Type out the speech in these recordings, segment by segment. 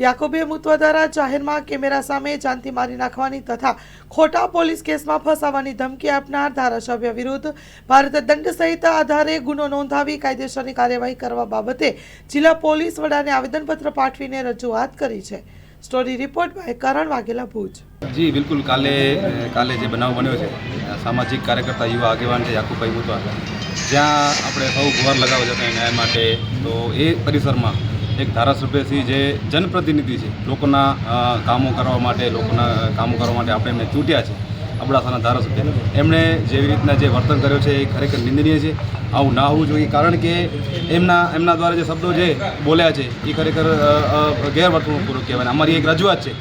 યાકુબે મુતવા દ્વારા જાહેરમાં કેમેરા સામે જાનથી મારી નાખવાની તથા ખોટા પોલીસ કેસમાં ફસાવાની ધમકી આપનાર ધારાસભ્ય વિરુદ્ધ ભારત દંડ સંહિતા આધારે ગુનો નોંધાવી કાયદેસરની કાર્યવાહી કરવા બાબતે જિલ્લા પોલીસ વડાને આવેદનપત્ર પાઠવીને રજૂઆત કરી છે। સ્ટોરી રિપોર્ટ બાય કરણ વાઘેલા, ભુજ। जी बिल्कुल काले जो बनाव बन्यो है सामाजिक कार्यकर्ता युवा आगेवान है याकूबभाई मुतवा ज्यां आपणे सौ गुहार लगावा जता न्याय माटे तो ए परिसर में एक धारासभ्यश्री जे जनप्रतिनिधि है लोकोना कामों करवा माटे लोकोना कामों करवा माटे आपणे एमने चूंट्या छे अबડાસાના ધારાસભ્ય એમણે જેવી રીતના જે વર્તન કર્યો છે એ ખરેખર નિંદનીય છે। આવું ના હોવું જોઈએ કારણ કે એમના દ્વારા જે શબ્દો જે બોલ્યા છે એ ખરેખર ગેરવર્તણૂકપૂર્વક કહેવાય। અમારી એક રજૂઆત છે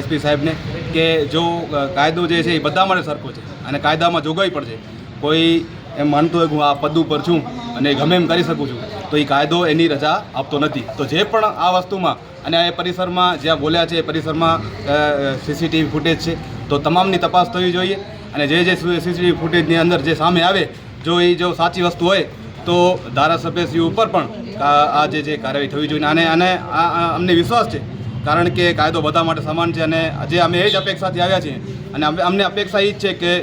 એસપી સાહેબને કે જો કાયદો જે છે એ બધા માટે સરખો છે અને કાયદામાં જોગવાઈ પણ છે। કોઈ એમ માનતો હોય કે હું આ પદ ઉપર છું અને ગમે એમ કરી શકું છું તો એ કાયદો એની રજા આપતો નથી। તો જે પણ આ વસ્તુમાં અને એ પરિસરમાં જ્યાં બોલ્યા છે એ પરિસરમાં સીસીટીવી ફૂટેજ છે તો તમામની તપાસ થવી જોઈએ અને જે સીસીટીવી ફૂટેજની અંદર જે સામે આવે જો સાચી વસ્તુ હોય તો ધારાસભ્યશ્રી ઉપર પણ આ જે કાર્યવાહી થવી જોઈએ અને અમને વિશ્વાસ છે કારણ કે કાયદો બધા માટે સમાન છે અને જે અમે એ જ અપેક્ષાથી આવ્યા છીએ અને અમને અપેક્ષા એ જ છે કે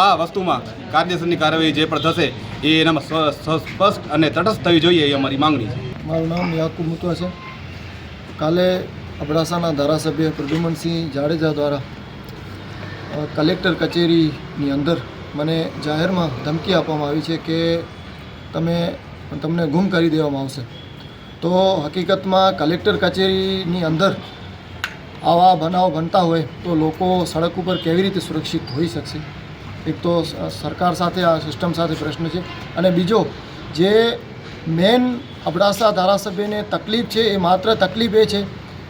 આ વસ્તુમાં કાયદેસરની કાર્યવાહી જે પણ થશે એ એનામાં સ્પષ્ટ અને તટસ્થ થવી જોઈએ એ અમારી માંગણી છે। મારું નામ યાકુબ મુતવા છે। કાલે અબડાસાના ધારાસભ્ય પ્રદ્યુમનસિંહ જાડેજા દ્વારા કલેક્ટર કચેરીની અંદર મને જાહેરમાં ધમકી આપવામાં આવી છે કે તમને ગુમ કરી દેવામાં આવશે। તો હકીકતમાં કલેક્ટર કચેરીની અંદર આવા બનાવ બનતા હોય તો લોકો સડક ઉપર કેવી રીતે સુરક્ષિત હોઈ શકશે? એક તો સરકાર સાથે આ સિસ્ટમ સાથે પ્રશ્ન છે અને બીજો જે મેન અબડાસા ધારાસભ્યને તકલીફ છે એ માત્ર તકલીફ એ છે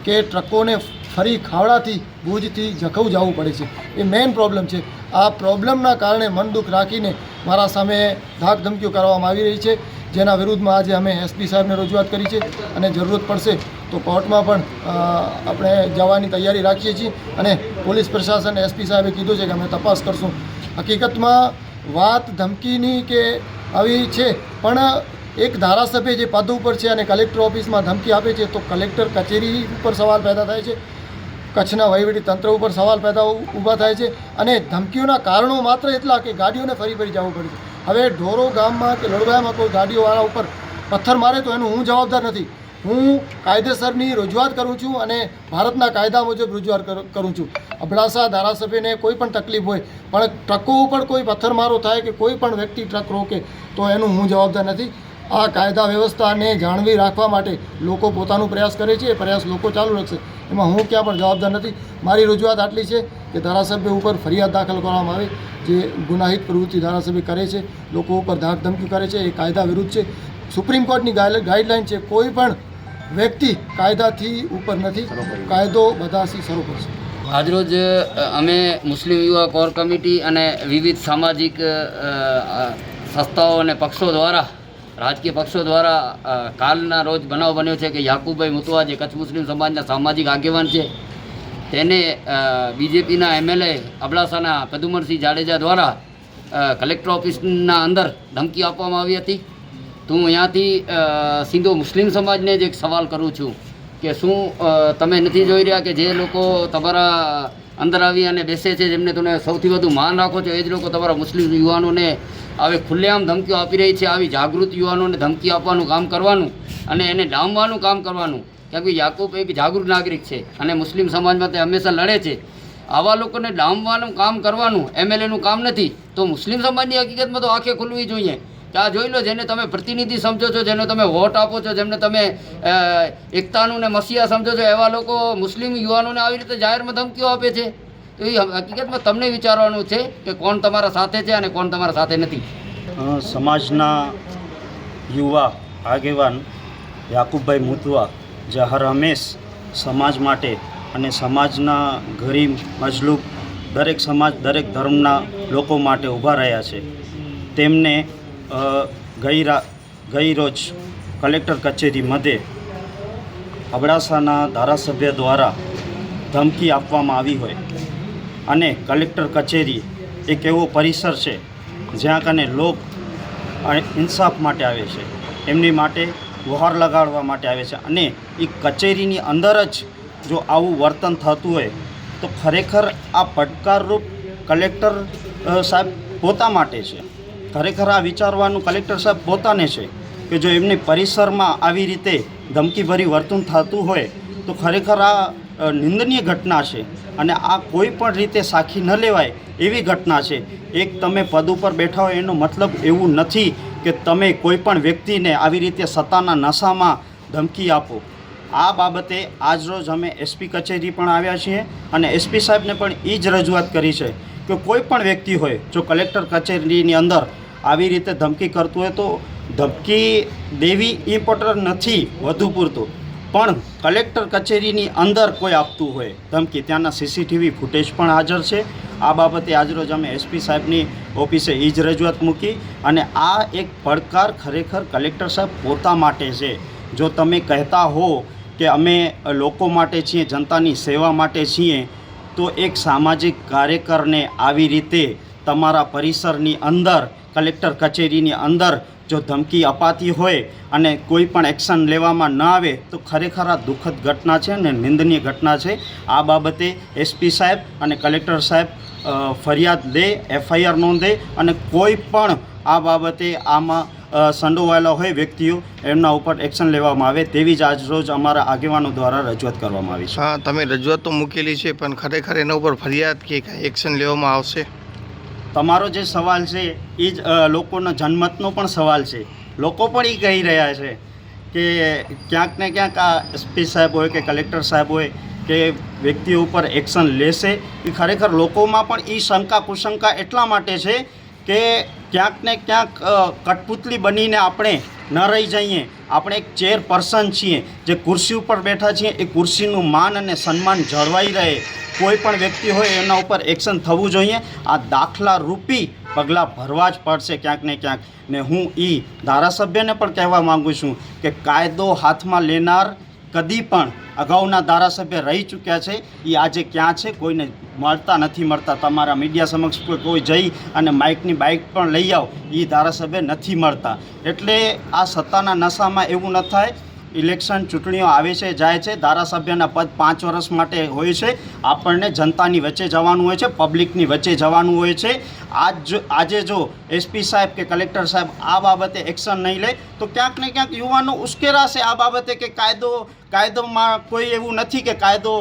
કે ટ્રકોને ફરી ખાવડાથી ભુજથી જખૌ જવું પડે છે, એ મેઇન પ્રોબ્લેમ છે। આ પ્રોબ્લેમના કારણે મન દુઃખ રાખીને મારા સામે ધાક ધમકીઓ કરવામાં આવી રહી છે જેના વિરુદ્ધમાં આજે અમે એસપી સાહેબને રજૂઆત કરી છે અને જરૂરત પડશે તો કોર્ટમાં પણ આપણે જવાની તૈયારી રાખીએ છીએ અને પોલીસ પ્રશાસન એસપી સાહેબે કીધું છે કે અમે તપાસ કરશું। હકીકતમાં વાત ધમકીની કે આવી છે પણ એક ધારાસભ્ય જે પદ ઉપર છે અને કલેક્ટર ઓફિસમાં ધમકી આપે છે તો કલેક્ટર કચેરી ઉપર સવાલ પેદા થાય છે, કચ્છના વહીવટી તંત્ર ઉપર સવાલ ઊભા થાય છે અને ધમકીઓના કારણો માત્ર એટલા કે ગાડીઓને ફરી જવું પડે છે। હવે ઢોરો ગામમાં કે લડવાયામાં કોઈ ગાડીઓવાળા ઉપર પથ્થર મારે તો એનું હું જવાબદાર નથી। હું કાયદેસરની રજૂઆત કરું છું અને ભારતના કાયદા મુજબ રજૂઆત કરું છું। અબડાસા ધારાસભ્યને કોઈ પણ તકલીફ હોય પણ ટ્રકો ઉપર કોઈ પથ્થરમારો થાય કે કોઈ પણ વ્યક્તિ ટ્રક રોકે તો એનું હું જવાબદાર નથી। આ કાયદા વ્યવસ્થાને જાળવી રાખવા માટે લોકો પોતાનો પ્રયાસ કરે છે, એ પ્રયાસ લોકો ચાલુ રાખશે, એમાં હું ક્યાં પણ જવાબદાર નથી। મારી રજૂઆત આટલી છે કે ધારાસભ્ય ઉપર ફરિયાદ દાખલ કરવામાં આવે। જે ગુનાહિત પ્રવૃત્તિ ધારાસભ્ય કરે છે, લોકો ઉપર ધાક ધમકી કરે છે, એ કાયદા વિરુદ્ધ છે। સુપ્રીમ કોર્ટની ગાઈડલાઇન છે કોઈ પણ વ્યક્તિ કાયદાથી ઉપર નથી, કાયદો બધાથી સર્વોપર છે। આજરોજ અમે મુસ્લિમ યુવા કોર કમિટી અને વિવિધ સામાજિક સંસ્થાઓ અને પક્ષો દ્વારા રાજકીય પક્ષો દ્વારા કાલના રોજ બનાવ બન્યો છે કે યાકુબભાઈ મુતવા જે કચ્છ મુસ્લિમ સમાજના સામાજિક આગેવાન છે તેને બીજેપીના એમએલએ અબડાસાના પ્રદ્યુમનસિંહ જાડેજા દ્વારા કલેક્ટર ઓફિસના અંદર ધમકી આપવામાં આવી હતી। તો હું અહીંયાથી સીધો મુસ્લિમ સમાજને જ એક સવાલ કરું છું કે શું તમે નથી જોઈ રહ્યા કે જે લોકો તમારા અંદર આવી અને બેસે છે, જેમને તમે સૌથી વધુ માન રાખો છો, એ જ લોકો તમારા મુસ્લિમ યુવાનોને આવી ખુલ્લેઆમ ધમકીઓ આપી રહી છે। આવી જાગૃત યુવાનોને ધમકી આપવાનું કામ કરવાનું અને એને ડામવાનું કામ કરવાનું, કેમ કે યાકુબ એક જાગૃત નાગરિક છે અને મુસ્લિમ સમાજમાં તે હંમેશા લડે છે। આવા લોકોને ડામવાનું કામ કરવાનું એમએલએનું કામ નથી। તો મુસ્લિમ સમાજની હકીકતમાં તો આંખે ખુલવી જોઈએ કે આ જોઈ લો, જેને તમે પ્રતિનિધિ સમજો છો, જેને તમે વોટ આપો છો, જેમને તમે એકતાનું ને મસીહા સમજો છો, એવા લોકો મુસ્લિમ યુવાનોને આવી રીતે જાહેરમાં ધમકીઓ આપે છે। તો એ હકીકતમાં તમને વિચારવાનું છે કે કોણ તમારા સાથે છે અને કોણ તમારા સાથે નથી। સમાજના યુવા આગેવાન યાકુબભાઈ મુતવા જે હર હંમેશ સમાજ માટે અને સમાજના ગરીબ મજલૂબ દરેક સમાજ દરેક ધર્મના લોકો માટે ઊભા રહ્યા છે, તેમને ગઈ રોજ કલેક્ટર કચેરી મધ્યે અબડાસાના ધારાસભ્ય દ્વારા ધમકી આપવામાં આવી હોય અને કલેક્ટર કચેરી એક એવો પરિસર છે જ્યાં કને લોક ઇન્સાફ માટે આવે છે, એમની માટે ગુહાર લગાડવા માટે આવે છે અને એ કચેરીની અંદર જ જો આવું વર્તન થતું હોય તો ખરેખર આ પડકારરૂપ કલેક્ટર સાહેબ પોતા માટે છે. ખરેખર આ વિચારવાનું કલેક્ટર સાહેબ પોતાને છે કે જો એમની પરિસરમાં આવી રીતે ધમકીભરી વર્તન થતું હોય તો ખરેખર આ નિંદનીય ઘટના છે અને આ કોઈ પણ રીતે સાખી ન લેવાય એવી ઘટના છે. એક તમે પદ ઉપર બેઠા હોય એનો મતલબ એવું નથી કે તમે કોઈ પણ વ્યક્તિને આવી રીતે સત્તાના નશામાં ધમકી આપો. આ બાબતે આજરોજ અમે એસપી કચેરી પણ આવ્યા છીએ અને એસપી સાહેબને પણ એ જ રજૂઆત કરી છે કે કોઈ પણ વ્યક્તિ હોય જો કલેક્ટર કચેરીની અંદર આવી રીતે ધમકી કરતું હોય તો ધમકી દેવી ઇમ્પોર્ટન્ટ નથી વધુ પૂરતું, પણ કલેક્ટર કચેરીની અંદર કોઈ આપતું હોય ધમકી, ત્યાંના સીસીટીવી ફૂટેજ પણ હાજર છે. આ બાબતે આજરોજ અમે એસપી સાહેબની ઓફિસે એ જ રજૂઆત મૂકી અને આ એક પડકાર ખરેખર કલેક્ટર સાહેબ પોતા માટે છે. જો તમે કહેતા હો કે અમે લોકો માટે છીએ, જનતાની સેવા માટે છીએ, તો એક સામાજિક કાર્યકરને આવી રીતે તમારા પરિસરની અંદર કલેક્ટર કચેરીની અંદર જો ધમકી અપાતી હોય અને કોઈ પણ એક્શન લેવામાં ન આવે તો ખરેખર આ દુઃખદ ઘટના છે અને નિંદનીય ઘટના છે. આ બાબતે એસપી સાહેબ અને કલેક્ટર સાહેબ ફરિયાદ લે, એફઆઈઆર નોંધે અને કોઈ પણ આ બાબતે આમાં સંડોવાયેલા હોય વ્યક્તિઓ એમના ઉપર એક્શન લેવામાં આવે તેવી જ આજરોજ અમારા આગેવાનો દ્વારા રજૂઆત કરવામાં આવી છે. હા, તમે રજૂઆત તો મૂકેલી છે, પણ ખરેખર એના ઉપર ફરિયાદ કે કાંઈ એક્શન લેવામાં આવશે? તમારો જે સવાલ છે એ જ લોકોના જનમતનો પણ સવાલ છે. લોકો પણ એ કહી રહ્યા છે કે ક્યાંક ને ક્યાંક આ એસપી સાહેબ હોય કે કલેક્ટર સાહેબ હોય કે વ્યક્તિઓ ઉપર એક્શન લેશે. એ ખરેખર લોકોમાં પણ એ શંકા કુશંકા એટલા માટે છે કે ક્યાંક ને ક્યાંક કઠપુતલી બનીને આપણે ન રહી જઈએ. આપણે એક ચેરપર્સન છીએ, જે ખુરશી ઉપર બેઠા છીએ, એ ખુરશીનું માન અને સન્માન જળવાઈ રહે. કોઈ પણ વ્યક્તિ હોય એના ઉપર એક્શન થવું જોઈએ. આ દાખલા રૂપી પગલાં ભરવા જ પડશે ક્યાંક ને ક્યાંક. ને હું એ ધારાસભ્યને પણ કહેવા માગું છું કે કાયદો હાથમાં લેનાર કદી પણ અગાઉના ધારાસભ્ય રહી ચૂક્યા છે, એ આજે ક્યાં છે કોઈને નથી મળતા. તમારા મીડિયા સમક્ષ કોઈ જઈ અને માઇકની બાઇક પણ લઈ આવ, એ ધારાસભ્ય નથી મળતા. એટલે આ સત્તાના નશામાં એવું ન થાય. ઇલેક્શન ચૂંટણીઓ આવે છે, જાય છે, ધારાસભ્યના પદ 5 વર્ષ માટે હોય છે. આપણને જનતાની વચ્ચે જવાનું હોય છે, પબ્લિકની વચ્ચે જવાનું હોય છે. આજે જો એસપી સાહેબ કે કલેક્ટર સાહેબ આ બાબતે એક્શન નહીં લે તો ક્યાંક ને ક્યાંક યુવાનો ઉશ્કેરાશે આ બાબતે કે કાયદોમાં કોઈ એવું નથી કે કાયદો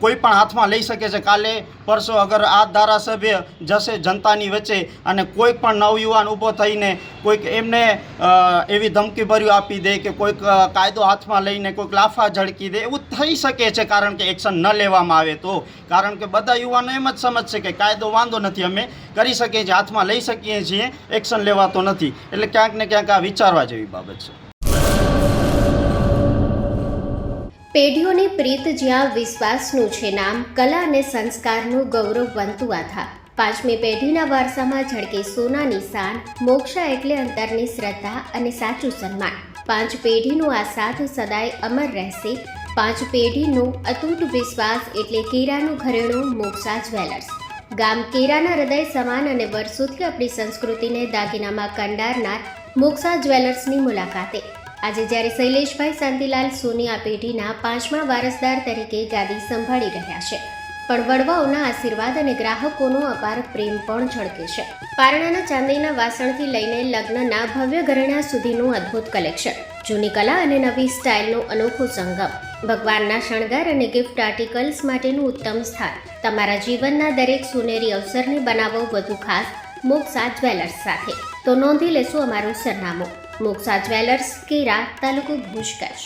કોઈ પણ હાથમાં લઈ શકે છે. કાલે પરસો અગર આ ધારાસભ્ય જશે જનતાની વચ્ચે અને કોઈ પણ નવયુવાન ઊભો થઈને કોઈક એમને એવી ધમકી ભર્યું આપી દે કે કોઈક કાયદો હાથમાં લઈને કોઈક લાફા ઝળકી દે, એવું થઈ શકે છે. કારણ કે એક્શન ન લેવામાં આવે તો, કારણ કે બધા યુવાનો એમ જ સમજશે કે કાયદો વાંધો નથી, અમે કરી શકીએ છીએ, હાથમાં લઈ શકીએ છીએ, એક્શન લેવાતો નથી. એટલે ક્યાંક ને ક્યાંક આ વિચારવા જેવી બાબત છે. પેઢીઓની પ્રીત જ્યાં વિશ્વાસનું છે નામ, કલા અને સંસ્કારનું ગૌરવ બનતું આધાર. 5મી પેઢીના વારસામાં ઝળકે સોનાની શાન, મોક્ષા એટલે અંતરની શ્રદ્ધા અને સાચું સન્માન. 5 પેઢીનું આ સાથ સદાય અમર રહેશે. 5 પેઢીનું અતૂટ વિશ્વાસ એટલે કેરાનું ઘરેણું મોક્ષા જ્વેલર્સ. ગામ કેરાના હૃદય સમાન અને વર્ષોથી આપણી સંસ્કૃતિને દાગીનામાં કંડારનાર મોક્ષા જ્વેલર્સની મુલાકાતે આજે જ્યારે શૈલેષભાઈ શાંતિલાલ સોની આ પેઢીના 5મા વારસદાર તરીકે ગાદી સંભાળી રહ્યા છે, પણ વડવાઓના આશીર્વાદ અને ગ્રાહકોનો અપાર પ્રેમ પણ ઝળકે છે. પારણાના ચાંદીના વાસણથી લઈને લગ્નના ભવ્ય ઘરેણા સુધીનું અદ્ભુત કલેક્શન, જૂની કલા અને નવી સ્ટાઇલનો અનોખો સંગમ, ભગવાનના શણગાર અને ગિફ્ટ આર્ટિકલ્સ માટેનું ઉત્તમ સ્થાન. તમારા જીવનના દરેક સુનેરી અવસરને બનાવો વધુ ખાસ મોક્ષા જ્વેલર્સ સાથે. તો નોંધી લેશો અમારું સરનામું: મોક્ષા જ્વેલર્સ, કેરા, તાલુકો ભુજ, કચ્છ.